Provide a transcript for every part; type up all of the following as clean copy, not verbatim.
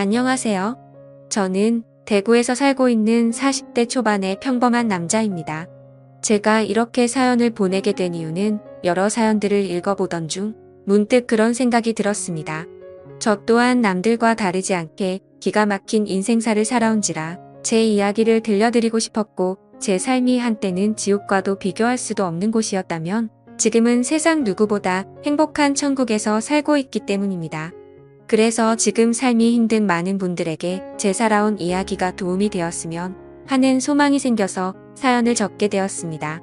안녕하세요. 저는 대구에서 살고 있는 40대 초반의 평범한 남자입니다. 제가 이렇게 사연을 보내게 된 이유는 여러 사연들을 읽어보던 중 문득 그런 생각이 들었습니다. 저 또한 남들과 다르지 않게 기가 막힌 인생사를 살아온지라 제 이야기를 들려드리고 싶었고, 제 삶이 한때는 지옥과도 비교할 수도 없는 곳이었다면 지금은 세상 누구보다 행복한 천국에서 살고 있기 때문입니다. 그래서 지금 삶이 힘든 많은 분들에게 제 살아온 이야기가 도움이 되었으면 하는 소망이 생겨서 사연을 적게 되었습니다.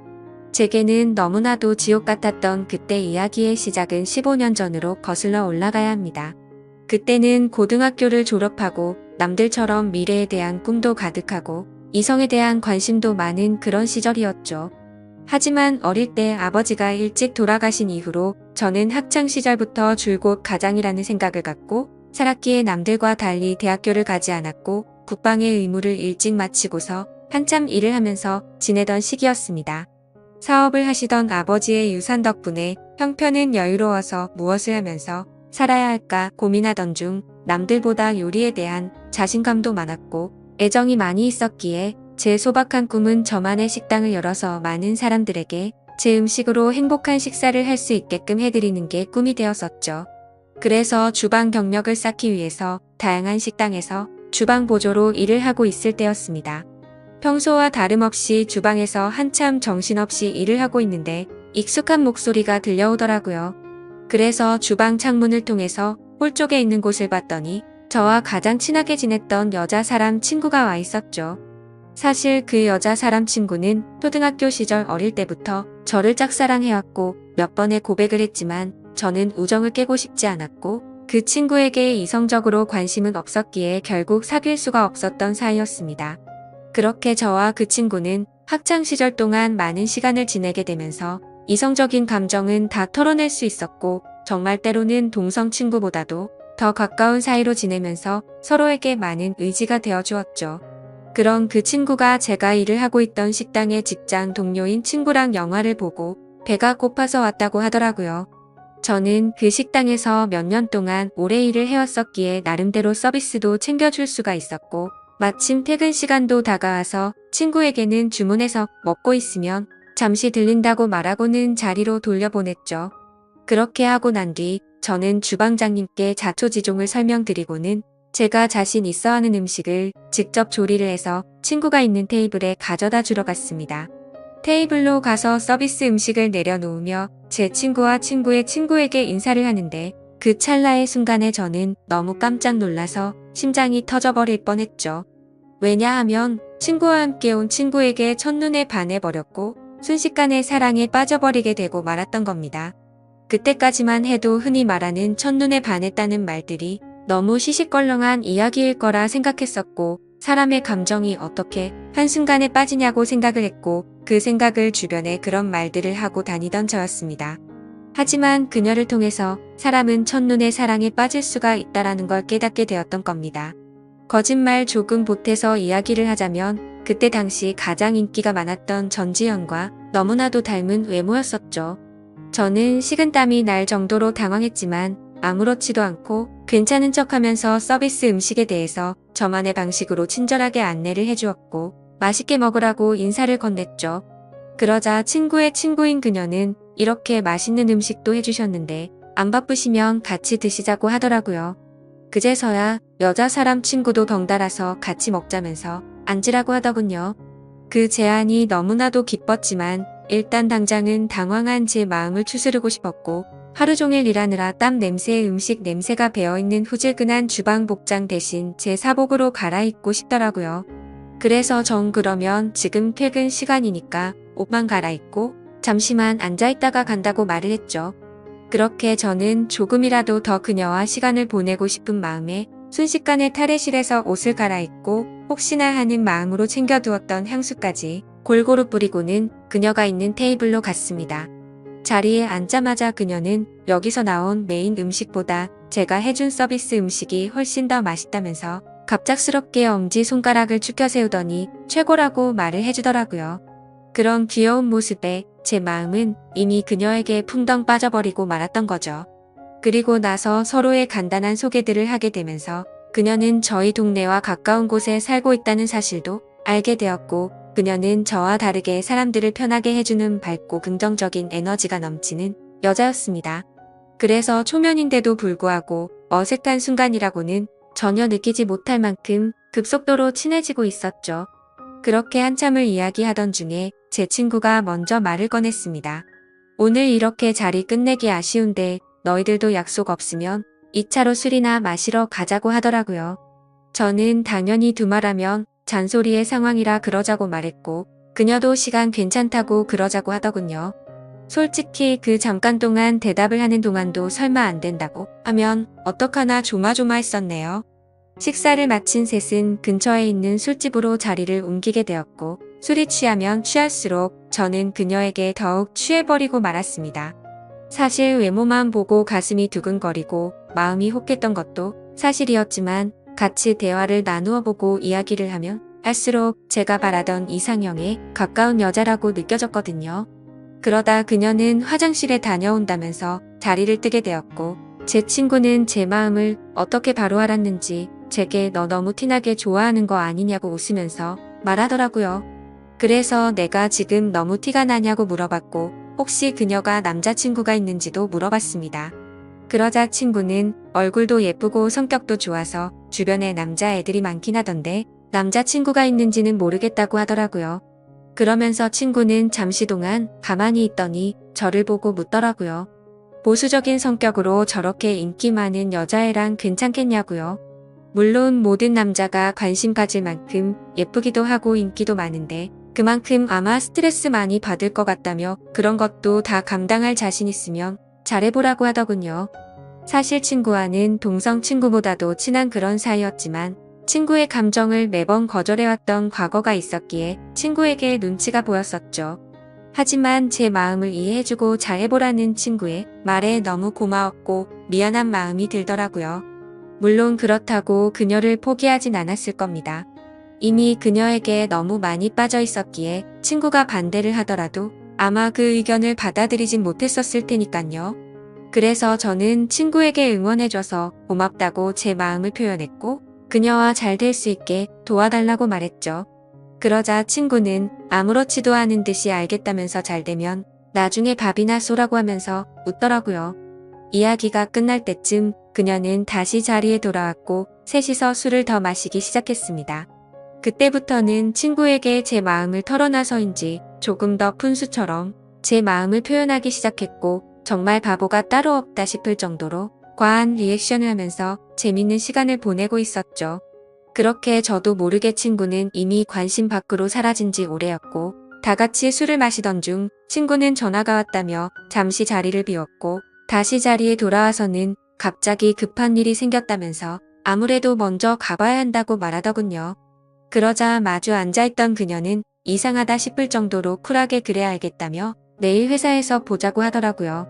제게는 너무나도 지옥 같았던 그때 이야기의 시작은 15년 전으로 거슬러 올라가야 합니다. 그때는 고등학교를 졸업하고 남들처럼 미래에 대한 꿈도 가득하고 이성에 대한 관심도 많은 그런 시절이었죠. 하지만 어릴 때 아버지가 일찍 돌아가신 이후로 저는 학창시절부터 줄곧 가장이라는 생각을 갖고 살았기에 남들과 달리 대학교를 가지 않았고 국방의 의무를 일찍 마치고서 한참 일을 하면서 지내던 시기였습니다. 사업을 하시던 아버지의 유산 덕분에 형편은 여유로워서 무엇을 하면서 살아야 할까 고민하던 중 남들보다 요리에 대한 자신감도 많았고 애정이 많이 있었기에 제 소박한 꿈은 저만의 식당을 열어서 많은 사람들에게 제 음식으로 행복한 식사를 할 수 있게끔 해드리는 게 꿈이 되었었죠. 그래서 주방 경력을 쌓기 위해서 다양한 식당에서 주방 보조로 일을 하고 있을 때였습니다. 평소와 다름없이 주방에서 한참 정신없이 일을 하고 있는데 익숙한 목소리가 들려오더라고요. 그래서 주방 창문을 통해서 홀 쪽에 있는 곳을 봤더니 저와 가장 친하게 지냈던 여자 사람 친구가 와 있었죠. 사실 그 여자 사람 친구는 초등학교 시절 어릴 때부터 저를 짝사랑해왔고 몇 번의 고백을 했지만 저는 우정을 깨고 싶지 않았고 그 친구에게 이성적으로 관심은 없었기에 결국 사귈 수가 없었던 사이였습니다. 그렇게 저와 그 친구는 학창시절 동안 많은 시간을 지내게 되면서 이성적인 감정은 다 털어낼 수 있었고 정말 때로는 동성 친구보다도 더 가까운 사이로 지내면서 서로에게 많은 의지가 되어 주었죠. 그런 그 친구가 제가 일을 하고 있던 식당의 직장 동료인 친구랑 영화를 보고 배가 고파서 왔다고 하더라고요. 저는 그 식당에서 몇 년 동안 오래 일을 해왔었기에 나름대로 서비스도 챙겨줄 수가 있었고 마침 퇴근 시간도 다가와서 친구에게는 주문해서 먹고 있으면 잠시 들린다고 말하고는 자리로 돌려보냈죠. 그렇게 하고 난 뒤 저는 주방장님께 자초지종을 설명드리고는 제가 자신 있어 하는 음식을 직접 조리를 해서 친구가 있는 테이블에 가져다 주러 갔습니다. 테이블로 가서 서비스 음식을 내려놓으며 제 친구와 친구의 친구에게 인사를 하는데 그 찰나의 순간에 저는 너무 깜짝 놀라서 심장이 터져버릴 뻔했죠. 왜냐하면 친구와 함께 온 친구에게 첫눈에 반해버렸고 순식간에 사랑에 빠져버리게 되고 말았던 겁니다. 그때까지만 해도 흔히 말하는 첫눈에 반했다는 말들이 너무 시시껄렁한 이야기일 거라 생각했었고 사람의 감정이 어떻게 한순간에 빠지냐고 생각을 했고 그 생각을 주변에 그런 말들을 하고 다니던 저였습니다. 하지만 그녀를 통해서 사람은 첫눈에 사랑에 빠질 수가 있다라는 걸 깨닫게 되었던 겁니다. 거짓말 조금 보태서 이야기를 하자면 그때 당시 가장 인기가 많았던 전지현과 너무나도 닮은 외모였었죠. 저는 식은땀이 날 정도로 당황했지만 아무렇지도 않고 괜찮은 척하면서 서비스 음식에 대해서 저만의 방식으로 친절하게 안내를 해주었고 맛있게 먹으라고 인사를 건넸죠. 그러자 친구의 친구인 그녀는 이렇게 맛있는 음식도 해주셨는데 안 바쁘시면 같이 드시자고 하더라고요. 그제서야 여자 사람 친구도 덩달아서 같이 먹자면서 앉으라고 하더군요. 그 제안이 너무나도 기뻤지만 일단 당장은 당황한 제 마음을 추스르고 싶었고 하루 종일 일하느라 땀 냄새에 음식 냄새가 배어있는 후질근한 주방 복장 대신 제 사복으로 갈아입고 싶더라고요. 그래서 전 그러면 지금 퇴근 시간이니까 옷만 갈아입고 잠시만 앉아있다가 간다고 말을 했죠. 그렇게 저는 조금이라도 더 그녀와 시간을 보내고 싶은 마음에 순식간에 탈의실에서 옷을 갈아입고 혹시나 하는 마음으로 챙겨두었던 향수까지 골고루 뿌리고는 그녀가 있는 테이블로 갔습니다. 자리에 앉자마자 그녀는 여기서 나온 메인 음식보다 제가 해준 서비스 음식이 훨씬 더 맛있다면서 갑작스럽게 엄지손가락을 축혀 세우더니 최고라고 말을 해주더라고요. 그런 귀여운 모습에 제 마음은 이미 그녀에게 풍덩 빠져버리고 말았던 거죠. 그리고 나서 서로의 간단한 소개들을 하게 되면서 그녀는 저희 동네와 가까운 곳에 살고 있다는 사실도 알게 되었고, 그녀는 저와 다르게 사람들을 편하게 해주는 밝고 긍정적인 에너지가 넘치는 여자였습니다. 그래서 초면인데도 불구하고 어색한 순간이라고는 전혀 느끼지 못할 만큼 급속도로 친해지고 있었죠. 그렇게 한참을 이야기하던 중에 제 친구가 먼저 말을 꺼냈습니다. 오늘 이렇게 자리 끝내기 아쉬운데 너희들도 약속 없으면 2차로 술이나 마시러 가자고 하더라고요. 저는 당연히 두말하면 잔소리의 상황이라 그러자고 말했고, 그녀도 시간 괜찮다고 그러자고 하더군요. 솔직히 그 잠깐 동안 대답을 하는 동안도 설마 안 된다고 하면 어떡하나 조마조마했었네요. 식사를 마친 셋은 근처에 있는 술집으로 자리를 옮기게 되었고, 술이 취하면 취할수록 저는 그녀에게 더욱 취해버리고 말았습니다. 사실 외모만 보고 가슴이 두근거리고 마음이 혹했던 것도 사실이었지만, 같이 대화를 나누어 보고 이야기를 하면 할수록 제가 바라던 이상형에 가까운 여자라고 느껴졌거든요. 그러다 그녀는 화장실에 다녀온다면서 자리를 뜨게 되었고, 제 친구는 제 마음을 어떻게 바로 알았는지 제게 너 너무 티나게 좋아하는 거 아니냐고 웃으면서 말하더라고요. 그래서 내가 지금 너무 티가 나냐고 물어봤고, 혹시 그녀가 남자친구가 있는지도 물어봤습니다. 그러자 친구는 얼굴도 예쁘고 성격도 좋아서 주변에 남자애들이 많긴 하던데 남자친구가 있는지는 모르겠다고 하더라고요. 그러면서 친구는 잠시 동안 가만히 있더니 저를 보고 묻더라고요. 보수적인 성격으로 저렇게 인기 많은 여자애랑 괜찮겠냐고요. 물론 모든 남자가 관심 가질 만큼 예쁘기도 하고 인기도 많은데 그만큼 아마 스트레스 많이 받을 것 같다며 그런 것도 다 감당할 자신 있으면 잘해보라고 하더군요. 사실 친구와는 동성 친구보다도 친한 그런 사이였지만 친구의 감정을 매번 거절해왔던 과거가 있었기에 친구에게 눈치가 보였었죠. 하지만 제 마음을 이해해주고 잘해보라는 친구의 말에 너무 고마웠고 미안한 마음이 들더라고요. 물론 그렇다고 그녀를 포기하진 않았을 겁니다. 이미 그녀에게 너무 많이 빠져 있었기에 친구가 반대를 하더라도 아마 그 의견을 받아들이진 못했었을 테니깐요. 그래서 저는 친구에게 응원해줘서 고맙다고 제 마음을 표현했고, 그녀와 잘 될 수 있게 도와달라고 말했죠. 그러자 친구는 아무렇지도 않은 듯이 알겠다면서 잘 되면 나중에 밥이나 쏘라고 하면서 웃더라고요. 이야기가 끝날 때쯤 그녀는 다시 자리에 돌아왔고 셋이서 술을 더 마시기 시작했습니다. 그때부터는 친구에게 제 마음을 털어놔서인지 조금 더 푼수처럼 제 마음을 표현하기 시작했고, 정말 바보가 따로 없다 싶을 정도로 과한 리액션을 하면서 재밌는 시간을 보내고 있었죠. 그렇게 저도 모르게 친구는 이미 관심 밖으로 사라진 지 오래였고, 다 같이 술을 마시던 중 친구는 전화가 왔다며 잠시 자리를 비웠고, 다시 자리에 돌아와서는 갑자기 급한 일이 생겼다면서 아무래도 먼저 가봐야 한다고 말하더군요. 그러자 마주 앉아있던 그녀는 이상하다 싶을 정도로 쿨하게 그래야 알겠다며 내일 회사에서 보자고 하더라고요.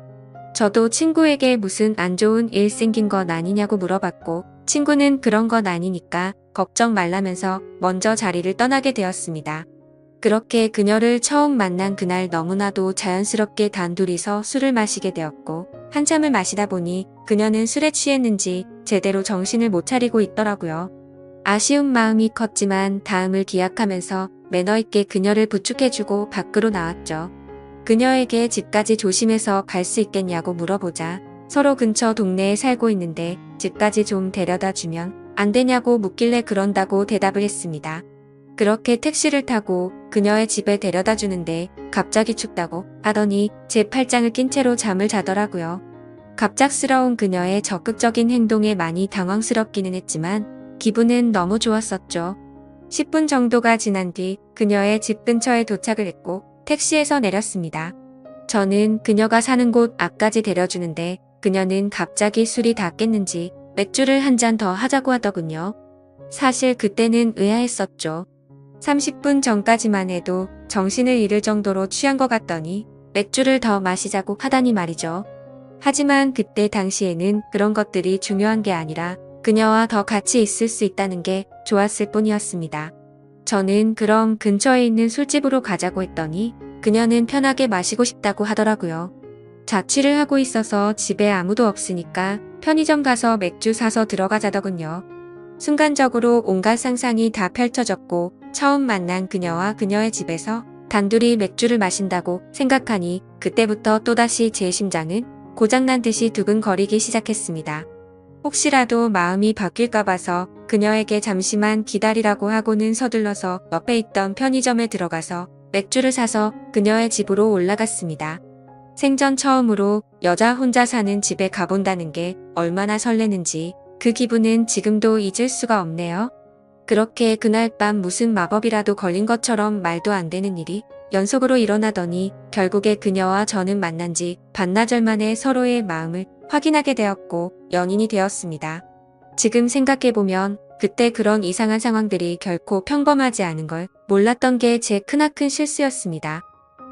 저도 친구에게 무슨 안 좋은 일 생긴 건 아니냐고 물어봤고, 친구는 그런 건 아니니까 걱정 말라면서 먼저 자리를 떠나게 되었습니다. 그렇게 그녀를 처음 만난 그날 너무나도 자연스럽게 단둘이서 술을 마시게 되었고, 한참을 마시다 보니 그녀는 술에 취했는지 제대로 정신을 못 차리고 있더라고요. 아쉬운 마음이 컸지만 다음을 기약하면서 매너있게 그녀를 부축해주고 밖으로 나왔죠. 그녀에게 집까지 조심해서 갈 수 있겠냐고 물어보자 서로 근처 동네에 살고 있는데 집까지 좀 데려다 주면 안 되냐고 묻길래 그런다고 대답을 했습니다. 그렇게 택시를 타고 그녀의 집에 데려다 주는데 갑자기 춥다고 하더니 제 팔짱을 낀 채로 잠을 자더라고요. 갑작스러운 그녀의 적극적인 행동에 많이 당황스럽기는 했지만 기분은 너무 좋았었죠. 10분 정도가 지난 뒤 그녀의 집 근처에 도착을 했고 택시에서 내렸습니다. 저는 그녀가 사는 곳 앞까지 데려주는데 그녀는 갑자기 술이 다 깼는지 맥주를 한 잔 더 하자고 하더군요. 사실 그때는 의아했었죠. 30분 전까지만 해도 정신을 잃을 정도로 취한 것 같더니 맥주를 더 마시자고 하다니 말이죠. 하지만 그때 당시에는 그런 것들이 중요한 게 아니라 그녀와 더 같이 있을 수 있다는 게 좋았을 뿐이었습니다. 저는 그럼 근처에 있는 술집으로 가자고 했더니 그녀는 편하게 마시고 싶다고 하더라고요. 자취를 하고 있어서 집에 아무도 없으니까 편의점 가서 맥주 사서 들어가자더군요. 순간적으로 온갖 상상이 다 펼쳐졌고 처음 만난 그녀와 그녀의 집에서 단둘이 맥주를 마신다고 생각하니 그때부터 또다시 제 심장은 고장난 듯이 두근거리기 시작했습니다. 혹시라도 마음이 바뀔까 봐서 그녀에게 잠시만 기다리라고 하고는 서둘러서 옆에 있던 편의점에 들어가서 맥주를 사서 그녀의 집으로 올라갔습니다. 생전 처음으로 여자 혼자 사는 집에 가본다는 게 얼마나 설레는지 그 기분은 지금도 잊을 수가 없네요. 그렇게 그날 밤 무슨 마법이라도 걸린 것처럼 말도 안 되는 일이 연속으로 일어나더니 결국에 그녀와 저는 만난 지 반나절 만에 서로의 마음을 확인하게 되었고 연인이 되었습니다. 지금 생각해보면 그때 그런 이상한 상황들이 결코 평범하지 않은 걸 몰랐던 게 제 크나큰 실수였습니다.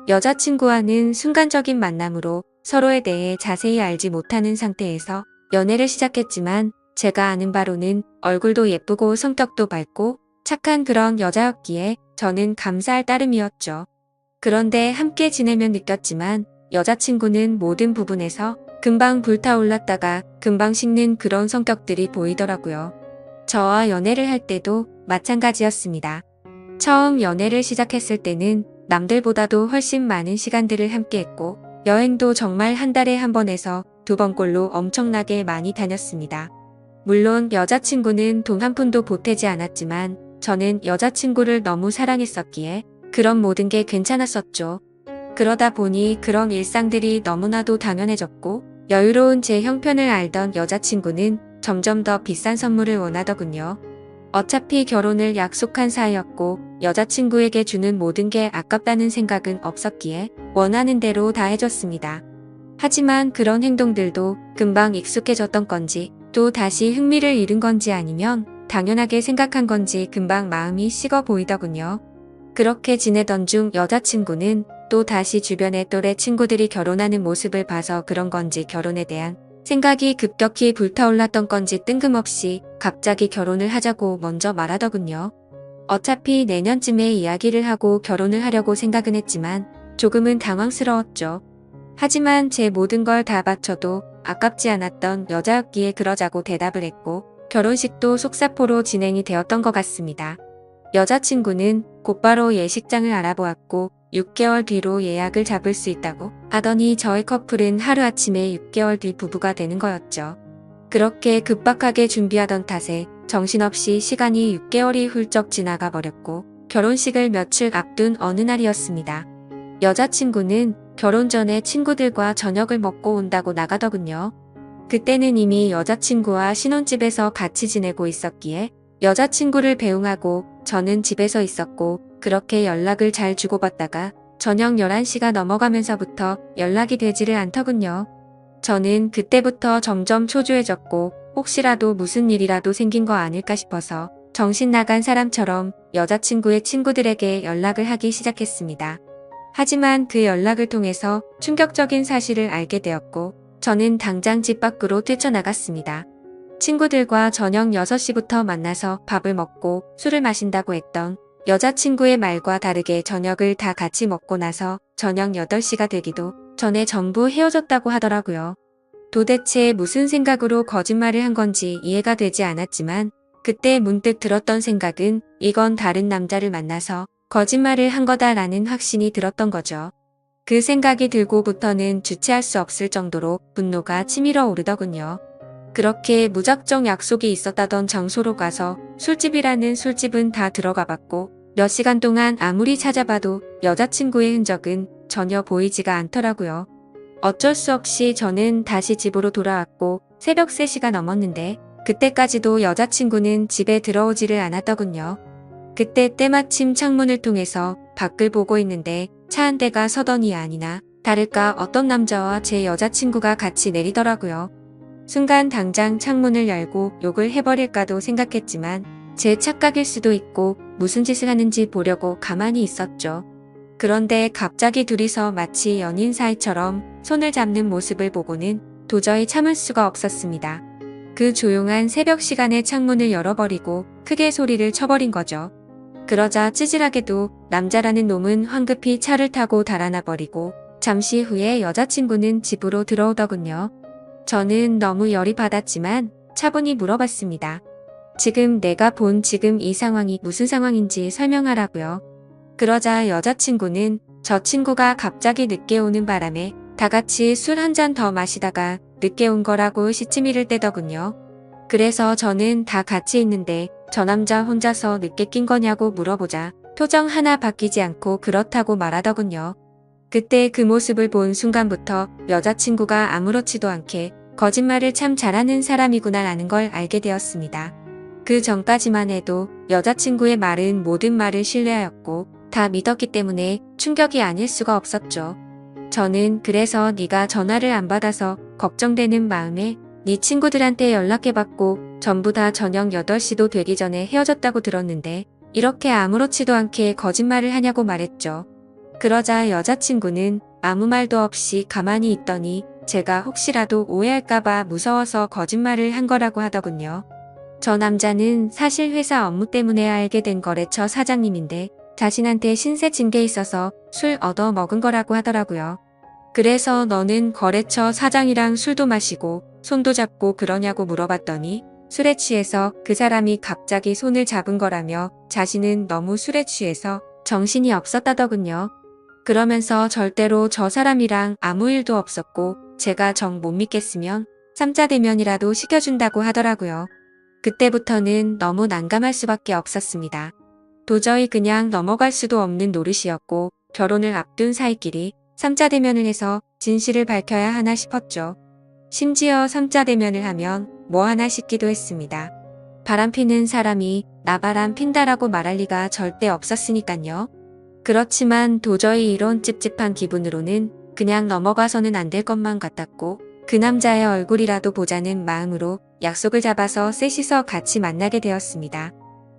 여자친구와는 순간적인 만남으로 서로에 대해 자세히 알지 못하는 상태에서 연애를 시작했지만 제가 아는 바로는 얼굴도 예쁘고 성격도 밝고 착한 그런 여자였기에 저는 감사할 따름이었죠. 그런데 함께 지내면 느꼈지만 여자친구는 모든 부분에서 금방 불타올랐다가 금방 식는 그런 성격들이 보이더라고요. 저와 연애를 할 때도 마찬가지였습니다. 처음 연애를 시작했을 때는 남들보다도 훨씬 많은 시간들을 함께했고 여행도 정말 한 달에 한 번에서 두 번꼴로 엄청나게 많이 다녔습니다. 물론 여자친구는 돈 한 푼도 보태지 않았지만 저는 여자친구를 너무 사랑했었기에 그런 모든 게 괜찮았었죠. 그러다 보니 그런 일상들이 너무나도 당연해졌고 여유로운 제 형편을 알던 여자친구는 점점 더 비싼 선물을 원하더군요. 어차피 결혼을 약속한 사이였고 여자친구에게 주는 모든 게 아깝다는 생각은 없었기에 원하는 대로 다 해줬습니다. 하지만 그런 행동들도 금방 익숙해졌던 건지 또 다시 흥미를 잃은 건지 아니면 당연하게 생각한 건지 금방 마음이 식어 보이더군요. 그렇게 지내던 중 여자친구는 또 다시 주변의 또래 친구들이 결혼하는 모습을 봐서 그런 건지 결혼에 대한 생각이 급격히 불타올랐던 건지 뜬금없이 갑자기 결혼을 하자고 먼저 말하더군요. 어차피 내년쯤에 이야기를 하고 결혼을 하려고 생각은 했지만 조금은 당황스러웠죠. 하지만 제 모든 걸 다 바쳐도 아깝지 않았던 여자였기에 그러자고 대답을 했고 결혼식도 속사포로 진행이 되었던 것 같습니다. 여자친구는 곧바로 예식장을 알아보았고 6개월 뒤로 예약을 잡을 수 있다고 하더니 저희 커플은 하루아침에 6개월 뒤 부부가 되는 거였죠. 그렇게 급박하게 준비하던 탓에 정신없이 시간이 6개월이 훌쩍 지나가 버렸고 결혼식을 며칠 앞둔 어느 날이었습니다. 여자친구는 결혼 전에 친구들과 저녁을 먹고 온다고 나가더군요. 그때는 이미 여자친구와 신혼집에서 같이 지내고 있었기에 여자친구를 배웅하고 저는 집에서 있었고 그렇게 연락을 잘 주고받다가 저녁 11시가 넘어가면서부터 연락이 되지를 않더군요. 저는 그때부터 점점 초조해졌고 혹시라도 무슨 일이라도 생긴 거 아닐까 싶어서 정신 나간 사람처럼 여자친구의 친구들에게 연락을 하기 시작했습니다. 하지만 그 연락을 통해서 충격적인 사실을 알게 되었고 저는 당장 집 밖으로 뛰쳐나갔습니다. 친구들과 저녁 6시부터 만나서 밥을 먹고 술을 마신다고 했던 여자친구의 말과 다르게 저녁을 다 같이 먹고 나서 저녁 8시가 되기도 전에 전부 헤어졌다고 하더라고요. 도대체 무슨 생각으로 거짓말을 한 건지 이해가 되지 않았지만 그때 문득 들었던 생각은 이건 다른 남자를 만나서 거짓말을 한 거다라는 확신이 들었던 거죠. 그 생각이 들고부터는 주체할 수 없을 정도로 분노가 치밀어 오르더군요. 그렇게 무작정 약속이 있었다던 장소로 가서 술집이라는 술집은 다 들어가 봤고 몇 시간 동안 아무리 찾아봐도 여자친구의 흔적은 전혀 보이지가 않더라고요. 어쩔 수 없이 저는 다시 집으로 돌아왔고 새벽 3시가 넘었는데 그때까지도 여자친구는 집에 들어오지를 않았더군요. 그때 때마침 창문을 통해서 밖을 보고 있는데 차 한 대가 서더니 아니나 다를까 어떤 남자와 제 여자친구가 같이 내리더라고요. 순간 당장 창문을 열고 욕을 해버릴까도 생각했지만 제 착각일 수도 있고 무슨 짓을 하는지 보려고 가만히 있었죠. 그런데 갑자기 둘이서 마치 연인 사이처럼 손을 잡는 모습을 보고는 도저히 참을 수가 없었습니다. 그 조용한 새벽 시간에 창문을 열어버리고 크게 소리를 쳐버린 거죠. 그러자 찌질하게도 남자라는 놈은 황급히 차를 타고 달아나 버리고 잠시 후에 여자친구는 집으로 들어오더군요. 저는 너무 열이 받았지만 차분히 물어봤습니다. 지금 내가 본 지금 이 상황이 무슨 상황인지 설명하라고요. 그러자 여자친구는 저 친구가 갑자기 늦게 오는 바람에 다 같이 술 한 잔 더 마시다가 늦게 온 거라고 시치미를 떼더군요. 그래서 저는 다 같이 있는데 저 남자 혼자서 늦게 낀 거냐고 물어보자 표정 하나 바뀌지 않고 그렇다고 말하더군요. 그때 그 모습을 본 순간부터 여자친구가 아무렇지도 않게 거짓말을 참 잘하는 사람이구나라는 걸 알게 되었습니다. 그 전까지만 해도 여자친구의 말은 모든 말을 신뢰하였고 다 믿었기 때문에 충격이 아닐 수가 없었죠. 저는 그래서 네가 전화를 안 받아서 걱정되는 마음에 네 친구들한테 연락해봤고 전부 다 저녁 8시도 되기 전에 헤어졌다고 들었는데 이렇게 아무렇지도 않게 거짓말을 하냐고 말했죠. 그러자 여자친구는 아무 말도 없이 가만히 있더니 제가 혹시라도 오해할까봐 무서워서 거짓말을 한 거라고 하더군요. 저 남자는 사실 회사 업무 때문에 알게 된 거래처 사장님인데 자신한테 신세 진 게 있어서 술 얻어 먹은 거라고 하더라고요. 그래서 너는 거래처 사장이랑 술도 마시고 손도 잡고 그러냐고 물어봤더니 술에 취해서 그 사람이 갑자기 손을 잡은 거라며 자신은 너무 술에 취해서 정신이 없었다더군요. 그러면서 절대로 저 사람이랑 아무 일도 없었고 제가 정 못 믿겠으면 삼자대면이라도 시켜준다고 하더라고요. 그때부터는 너무 난감할 수밖에 없었습니다. 도저히 그냥 넘어갈 수도 없는 노릇이었고 결혼을 앞둔 사이끼리 삼자대면을 해서 진실을 밝혀야 하나 싶었죠. 심지어 삼자대면을 하면 뭐 하나 싶기도 했습니다. 바람피는 사람이 나 바람 핀다라고 말할 리가 절대 없었으니깐요. 그렇지만 도저히 이런 찝찝한 기분으로는 그냥 넘어가서는 안 될 것만 같았고 그 남자의 얼굴이라도 보자는 마음으로 약속을 잡아서 셋이서 같이 만나게 되었습니다.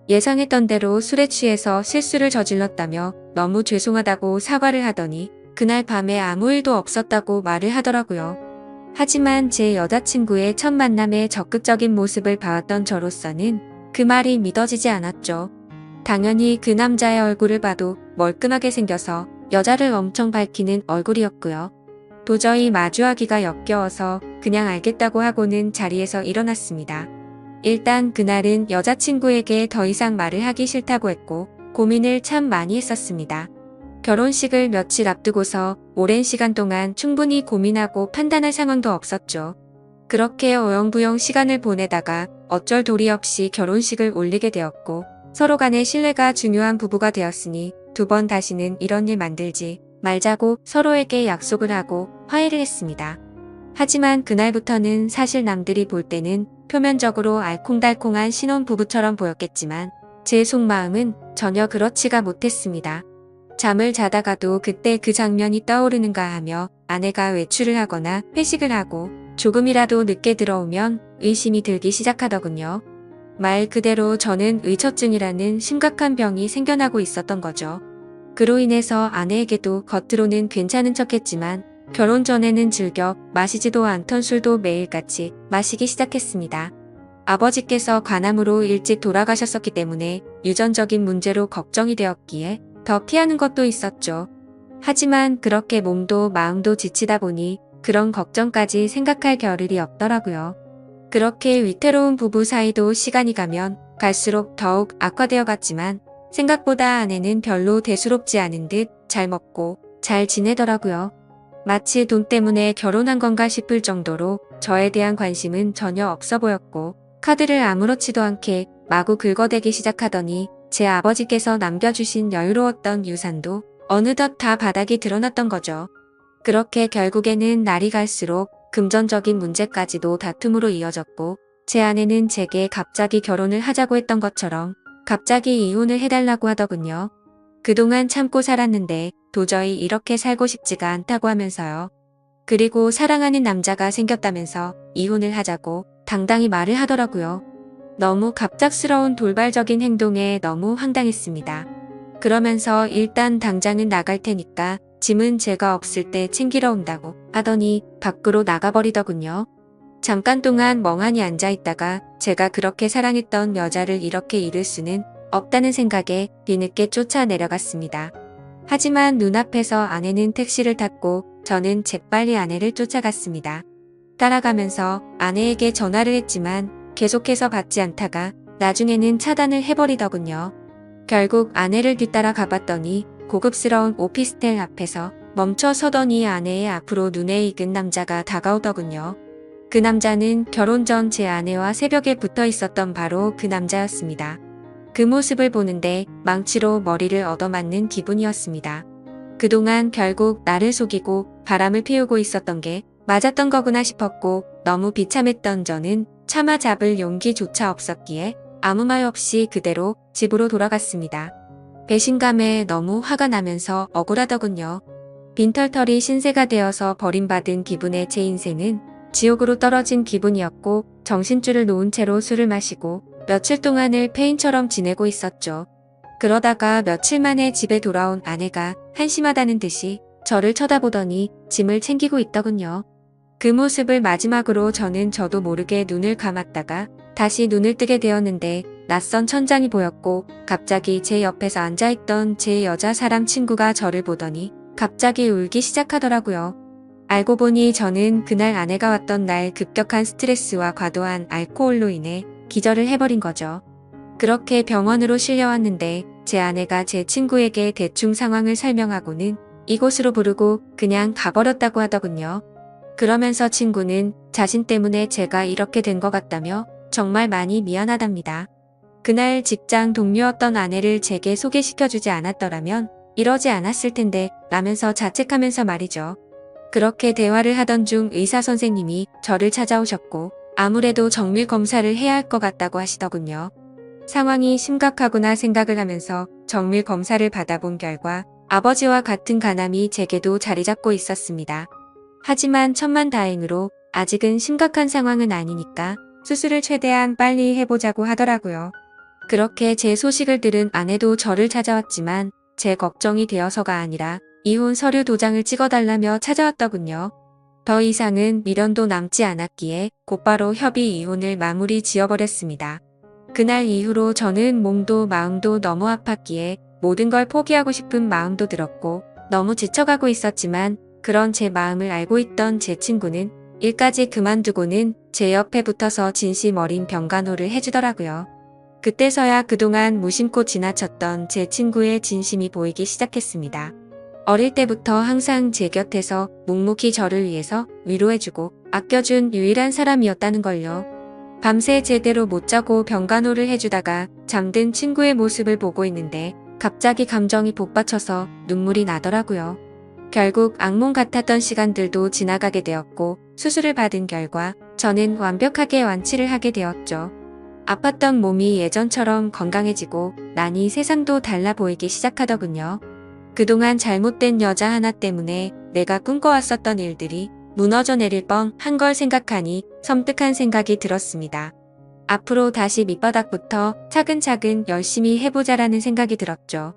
예상했던 대로 술에 취해서 실수를 저질렀다며 너무 죄송하다고 사과를 하더니 그날 밤에 아무 일도 없었다고 말을 하더라고요. 하지만 제 여자친구의 첫 만남의 적극적인 모습을 봐왔던 저로서는 그 말이 믿어지지 않았죠. 당연히 그 남자의 얼굴을 봐도 멀끔하게 생겨서 여자를 엄청 밝히는 얼굴이었고요. 도저히 마주하기가 역겨워서 그냥 알겠다고 하고는 자리에서 일어났습니다. 일단 그날은 여자친구에게 더 이상 말을 하기 싫다고 했고 고민을 참 많이 했었습니다. 결혼식을 며칠 앞두고서 오랜 시간 동안 충분히 고민하고 판단할 상황도 없었죠. 그렇게 어영부영 시간을 보내다가 어쩔 도리 없이 결혼식을 올리게 되었고 서로 간의 신뢰가 중요한 부부가 되었으니 두 번 다시는 이런 일 만들지 말자고 서로에게 약속을 하고 화해를 했습니다. 하지만 그날부터는 사실 남들이 볼 때는 표면적으로 알콩달콩한 신혼부부처럼 보였겠지만 제 속마음은 전혀 그렇지가 못했습니다. 잠을 자다가도 그때 그 장면이 떠오르는가 하며 아내가 외출을 하거나 회식을 하고 조금이라도 늦게 들어오면 의심이 들기 시작하더군요. 말 그대로 저는 의처증이라는 심각한 병이 생겨나고 있었던 거죠. 그로 인해서 아내에게도 겉으로는 괜찮은 척했지만 결혼 전에는 즐겨 마시지도 않던 술도 매일같이 마시기 시작했습니다. 아버지께서 간암으로 일찍 돌아가셨었기 때문에 유전적인 문제로 걱정이 되었기에 더 피하는 것도 있었죠. 하지만 그렇게 몸도 마음도 지치다 보니 그런 걱정까지 생각할 겨를이 없더라고요. 그렇게 위태로운 부부 사이도 시간이 가면 갈수록 더욱 악화되어 갔지만 생각보다 아내는 별로 대수롭지 않은 듯 잘 먹고 잘 지내더라고요. 마치 돈 때문에 결혼한 건가 싶을 정도로 저에 대한 관심은 전혀 없어 보였고 카드를 아무렇지도 않게 마구 긁어대기 시작하더니 제 아버지께서 남겨주신 여유로웠던 유산도 어느덧 다 바닥이 드러났던 거죠. 그렇게 결국에는 날이 갈수록 금전적인 문제까지도 다툼으로 이어졌고 제 아내는 제게 갑자기 결혼을 하자고 했던 것처럼 갑자기 이혼을 해달라고 하더군요. 그동안 참고 살았는데 도저히 이렇게 살고 싶지가 않다고 하면서요. 그리고 사랑하는 남자가 생겼다면서 이혼을 하자고 당당히 말을 하더라고요. 너무 갑작스러운 돌발적인 행동에 너무 황당했습니다. 그러면서 일단 당장은 나갈 테니까 짐은 제가 없을 때 챙기러 온다고 하더니 밖으로 나가버리더군요. 잠깐 동안 멍하니 앉아있다가 제가 그렇게 사랑했던 여자를 이렇게 잃을 수는 없다는 생각에 뒤늦게 쫓아 내려갔습니다. 하지만 눈앞에서 아내는 택시를 탔고 저는 재빨리 아내를 쫓아갔습니다. 따라가면서 아내에게 전화를 했지만 계속해서 받지 않다가 나중에는 차단을 해버리더군요. 결국 아내를 뒤따라 가봤더니 고급스러운 오피스텔 앞에서 멈춰 서더니 아내의 앞으로 눈에 익은 남자가 다가오더군요. 그 남자는 결혼 전 제 아내와 새벽에 붙어 있었던 바로 그 남자였습니다. 그 모습을 보는데 망치로 머리를 얻어맞는 기분이었습니다. 그동안 결국 나를 속이고 바람을 피우고 있었던 게 맞았던 거구나 싶었고 너무 비참했던 저는 참아 잡을 용기조차 없었기에 아무 말 없이 그대로 집으로 돌아갔습니다. 배신감에 너무 화가 나면서 억울하더군요. 빈털털이 신세가 되어서 버림받은 기분의 제 인생은 지옥으로 떨어진 기분이었고 정신줄을 놓은 채로 술을 마시고 며칠 동안을 페인처럼 지내고 있었죠. 그러다가 며칠 만에 집에 돌아온 아내가 한심하다는 듯이 저를 쳐다보더니 짐을 챙기고 있더군요. 그 모습을 마지막으로 저도 모르게 눈을 감았다가 다시 눈을 뜨게 되었는데 낯선 천장이 보였고 갑자기 제 옆에서 앉아있던 제 여자 사람 친구가 저를 보더니 갑자기 울기 시작하더라고요. 알고 보니 저는 그날 아내가 왔던 날 급격한 스트레스와 과도한 알코올로 인해 기절을 해버린 거죠. 그렇게 병원으로 실려왔는데 제 아내가 제 친구에게 대충 상황을 설명하고는 이곳으로 부르고 그냥 가버렸다고 하더군요. 그러면서 친구는 자신 때문에 제가 이렇게 된 것 같다며 정말 많이 미안하답니다. 그날 직장 동료였던 아내를 제게 소개시켜주지 않았더라면 이러지 않았을 텐데 라면서 자책하면서 말이죠. 그렇게 대화를 하던 중 의사 선생님이 저를 찾아오셨고 아무래도 정밀 검사를 해야 할 것 같다고 하시더군요. 상황이 심각하구나 생각을 하면서 정밀 검사를 받아본 결과 아버지와 같은 간암이 제게도 자리 잡고 있었습니다. 하지만 천만다행으로 아직은 심각한 상황은 아니니까 수술을 최대한 빨리 해보자고 하더라고요. 그렇게 제 소식을 들은 아내도 저를 찾아왔지만 제 걱정이 되어서가 아니라 이혼 서류 도장을 찍어달라며 찾아왔더군요. 더 이상은 미련도 남지 않았기에 곧바로 협의 이혼을 마무리 지어버렸습니다. 그날 이후로 저는 몸도 마음도 너무 아팠기에 모든 걸 포기하고 싶은 마음도 들었고 너무 지쳐가고 있었지만 그런 제 마음을 알고 있던 제 친구는 일까지 그만두고는 제 옆에 붙어서 진심 어린 병간호를 해주더라고요. 그때서야 그동안 무심코 지나쳤던 제 친구의 진심이 보이기 시작했습니다. 어릴 때부터 항상 제 곁에서 묵묵히 저를 위해서 위로해주고 아껴준 유일한 사람이었다는 걸요. 밤새 제대로 못 자고 병간호를 해주다가 잠든 친구의 모습을 보고 있는데 갑자기 감정이 복받쳐서 눈물이 나더라고요. 결국 악몽 같았던 시간들도 지나가게 되었고 수술을 받은 결과 저는 완벽하게 완치를 하게 되었죠. 아팠던 몸이 예전처럼 건강해지고 나니 세상도 달라 보이기 시작하더군요. 그동안 잘못된 여자 하나 때문에 내가 꿈꿔왔었던 일들이 무너져 내릴 뻔한 걸 생각하니 섬뜩한 생각이 들었습니다. 앞으로 다시 밑바닥부터 차근차근 열심히 해보자라는 생각이 들었죠.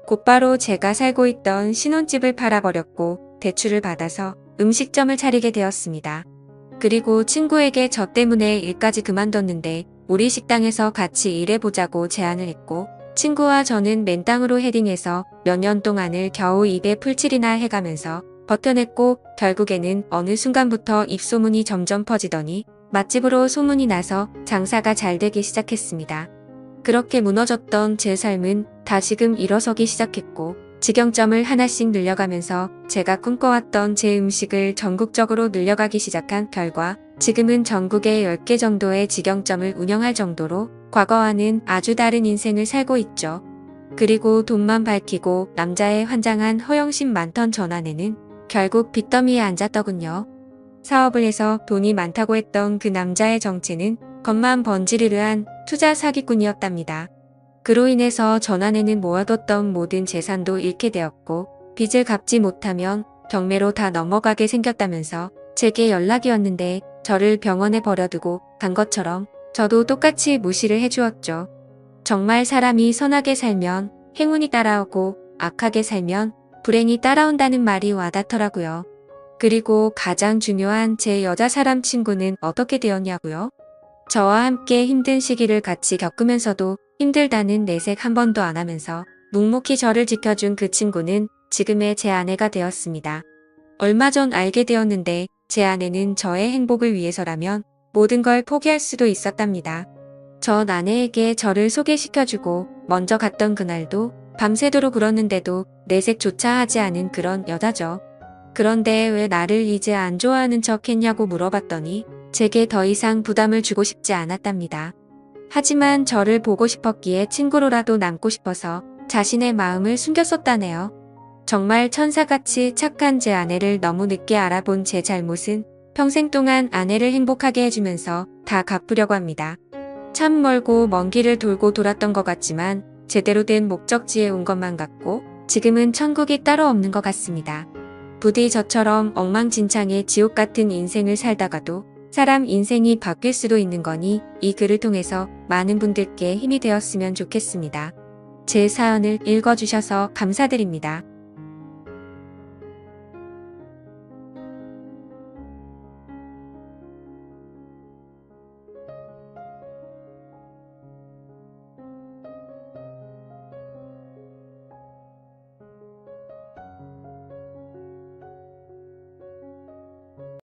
곧바로 제가 살고 있던 신혼집을 팔아버렸고 대출을 받아서 음식점을 차리게 되었습니다. 그리고 친구에게 저 때문에 일까지 그만뒀는데 우리 식당에서 같이 일해보자고 제안을 했고 친구와 저는 맨땅으로 헤딩해서 몇 년 동안을 겨우 입에 풀칠이나 해가면서 버텨냈고 결국에는 어느 순간부터 입소문이 점점 퍼지더니 맛집으로 소문이 나서 장사가 잘 되기 시작했습니다. 그렇게 무너졌던 제 삶은 다시금 일어서기 시작했고 직영점을 하나씩 늘려가면서 제가 꿈꿔왔던 제 음식을 전국적으로 늘려가기 시작한 결과 지금은 전국에 10개 정도의 직영점을 운영할 정도로 과거와는 아주 다른 인생을 살고 있죠. 그리고 돈만 밝히고 남자의 환장한 허영심 많던 전 아내는 결국 빚더미에 앉았더군요. 사업을 해서 돈이 많다고 했던 그 남자의 정체는 겉만 번지르르한 투자 사기꾼이었답니다. 그로 인해서 전 아내는 모아뒀던 모든 재산도 잃게 되었고 빚을 갚지 못하면 경매로 다 넘어가게 생겼다면서 제게 연락이 왔는데 저를 병원에 버려두고 간 것처럼 저도 똑같이 무시를 해주었죠. 정말 사람이 선하게 살면 행운이 따라오고 악하게 살면 불행이 따라온다는 말이 와닿더라고요. 그리고 가장 중요한 제 여자 사람 친구는 어떻게 되었냐고요? 저와 함께 힘든 시기를 같이 겪으면서도 힘들다는 내색 한 번도 안 하면서 묵묵히 저를 지켜준 그 친구는 지금의 제 아내가 되었습니다. 얼마 전 알게 되었는데 제 아내는 저의 행복을 위해서라면 모든 걸 포기할 수도 있었답니다. 전 아내에게 저를 소개시켜주고 먼저 갔던 그날도 밤새도록 울었는데도 내색조차 하지 않은 그런 여자죠. 그런데 왜 나를 이제 안 좋아하는 척 했냐고 물어봤더니 제게 더 이상 부담을 주고 싶지 않았답니다. 하지만 저를 보고 싶었기에 친구로라도 남고 싶어서 자신의 마음을 숨겼었다네요. 정말 천사같이 착한 제 아내를 너무 늦게 알아본 제 잘못은 평생 동안 아내를 행복하게 해주면서 다 갚으려고 합니다. 참 멀고 먼 길을 돌고 돌았던 것 같지만 제대로 된 목적지에 온 것만 같고 지금은 천국이 따로 없는 것 같습니다. 부디 저처럼 엉망진창의 지옥 같은 인생을 살다가도 사람 인생이 바뀔 수도 있는 거니 이 글을 통해서 많은 분들께 힘이 되었으면 좋겠습니다. 제 사연을 읽어주셔서 감사드립니다.